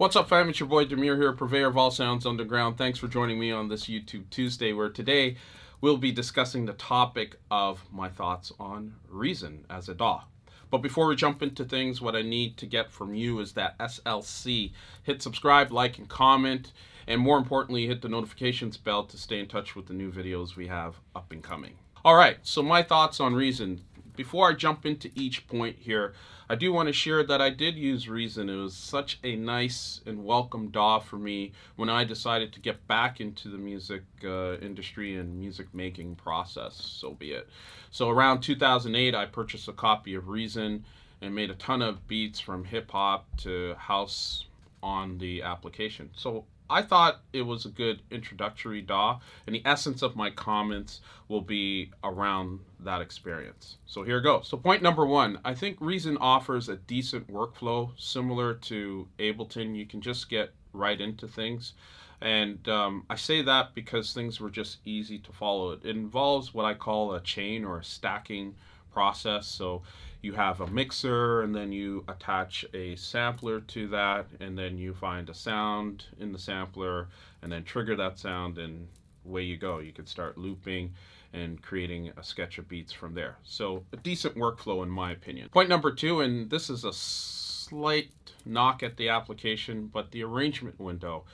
What's up, fam? It's your boy Demuir here, purveyor of all sounds underground. Thanks for joining me on this YouTube Tuesday, where today we'll be discussing the topic of my thoughts on Reason as a DAW. But before we jump into things, what I need to get from you is that SLC. Hit subscribe, like, and comment, and more importantly, hit the notifications bell to stay in touch with the new videos we have up and coming. All right, so my thoughts on Reason. Before I jump into each point here, I do want to share that I did use Reason. It was such a nice and welcome DAW for me when I decided to get back into the music industry and music making process, so be it. So around 2008, I purchased a copy of Reason and made a ton of beats from hip hop to house on the application. So I thought it was a good introductory DAW, and the essence of my comments will be around that experience. So here goes. So point number one, I think Reason offers a decent workflow similar to Ableton. You can just get right into things. And I say that because things were just easy to follow. It involves what I call a chain or a stacking process. So you have a mixer, and then you attach a sampler to that, and then you find a sound in the sampler and then trigger that sound, and away you go. You could start looping and creating a sketch of beats from there. So a decent workflow in my opinion. Point number two, and this is a slight knock at the application, but the arrangement window.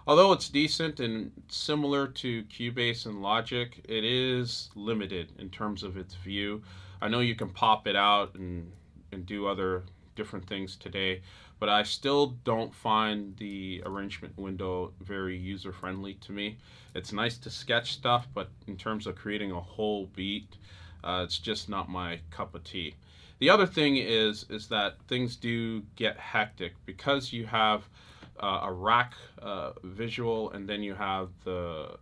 Although it's decent and similar to Cubase and Logic, it is limited in terms of its view. I know you can pop it out and do other different things today, but I still don't find the arrangement window very user-friendly to me. It's nice to sketch stuff, but in terms of creating a whole beat, it's just not my cup of tea. The other thing is that things do get hectic because you have a rack visual, and then you have the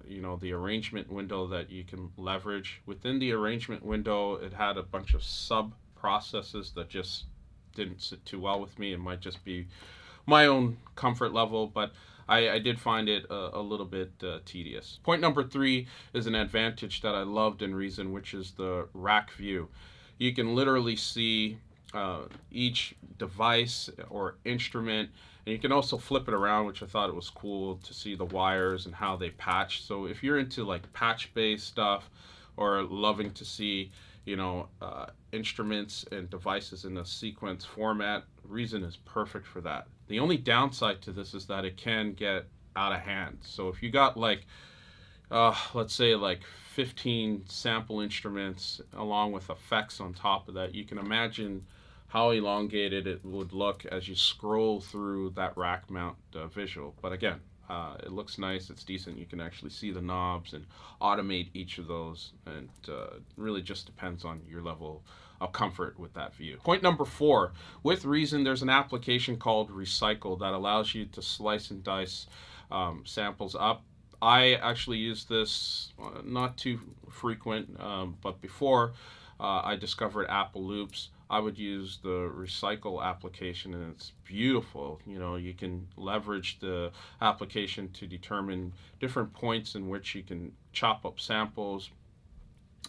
arrangement window that you can leverage. Within the arrangement window, it had a bunch of sub processes that just didn't sit too well with me. It might just be my own comfort level, but I did find it a little bit tedious. Point number three is an advantage that I loved in Reason, which is the rack view. You can literally see each device or instrument, and you can also flip it around, which I thought it was cool to see the wires and how they patch. So if you're into like patch-based stuff or loving to see, instruments and devices in a sequence format, Reason is perfect for that. The only downside to this is that it can get out of hand. So if you got let's say like 15 sample instruments along with effects on top of that, you can imagine how elongated it would look as you scroll through that rack mount visual. But again, it looks nice, it's decent. You can actually see the knobs and automate each of those, and really just depends on your level of comfort with that view. Point number four, with Reason, there's an application called Recycle that allows you to slice and dice samples up. I actually use this not too frequent, but before I discovered Apple Loops, I would use the Recycle application, and it's beautiful. You can leverage the application to determine different points in which you can chop up samples,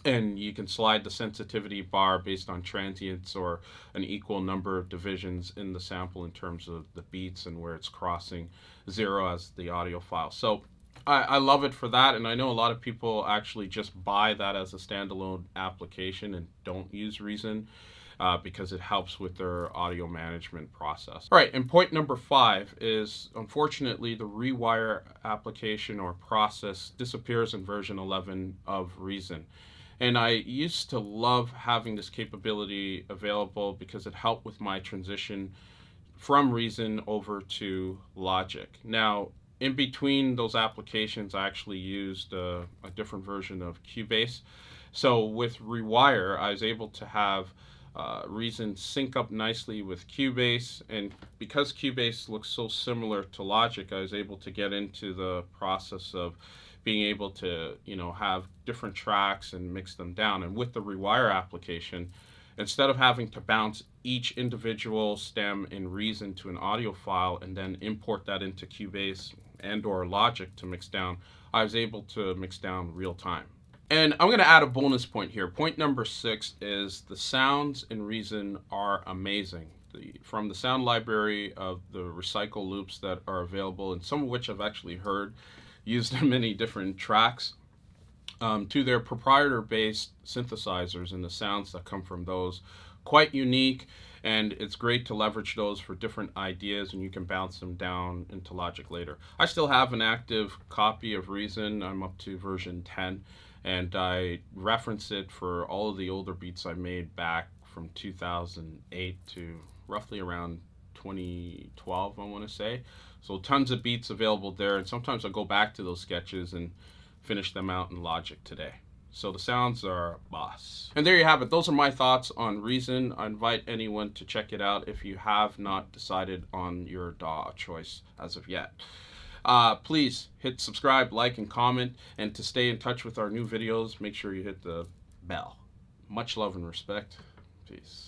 and you can slide the sensitivity bar based on transients or an equal number of divisions in the sample in terms of the beats and where it's crossing zero as the audio file. So I love it for that, and I know a lot of people actually just buy that as a standalone application and don't use Reason because it helps with their audio management process. All right, and point number five is, unfortunately, the Rewire application or process disappears in version 11 of Reason. And I used to love having this capability available because it helped with my transition from Reason over to Logic. Now, in between those applications, I actually used a different version of Cubase. So with Rewire, I was able to have Reason sync up nicely with Cubase, and because Cubase looks so similar to Logic, I was able to get into the process of being able to have different tracks and mix them down. And with the Rewire application, instead of having to bounce each individual stem in Reason to an audio file and then import that into Cubase and or Logic to mix down, I was able to mix down real time. And I'm going to add a bonus point here. Point number 6 is the sounds in Reason are amazing. from the sound library of the recycle loops that are available, and some of which I've actually heard used in many different tracks, to their proprietor-based synthesizers and the sounds that come from those. Quite unique, and it's great to leverage those for different ideas, and you can bounce them down into Logic later. I still have an active copy of Reason. I'm up to version 10, and I reference it for all of the older beats I made back from 2008 to roughly around 2012, I want to say. So tons of beats available there, and sometimes I go back to those sketches and finish them out in Logic today. So the sounds are boss. And there you have it. Those are my thoughts on Reason. I invite anyone to check it out if you have not decided on your DAW choice as of yet. Please hit subscribe, like, and comment. And to stay in touch with our new videos, make sure you hit the bell. Much love and respect. Peace.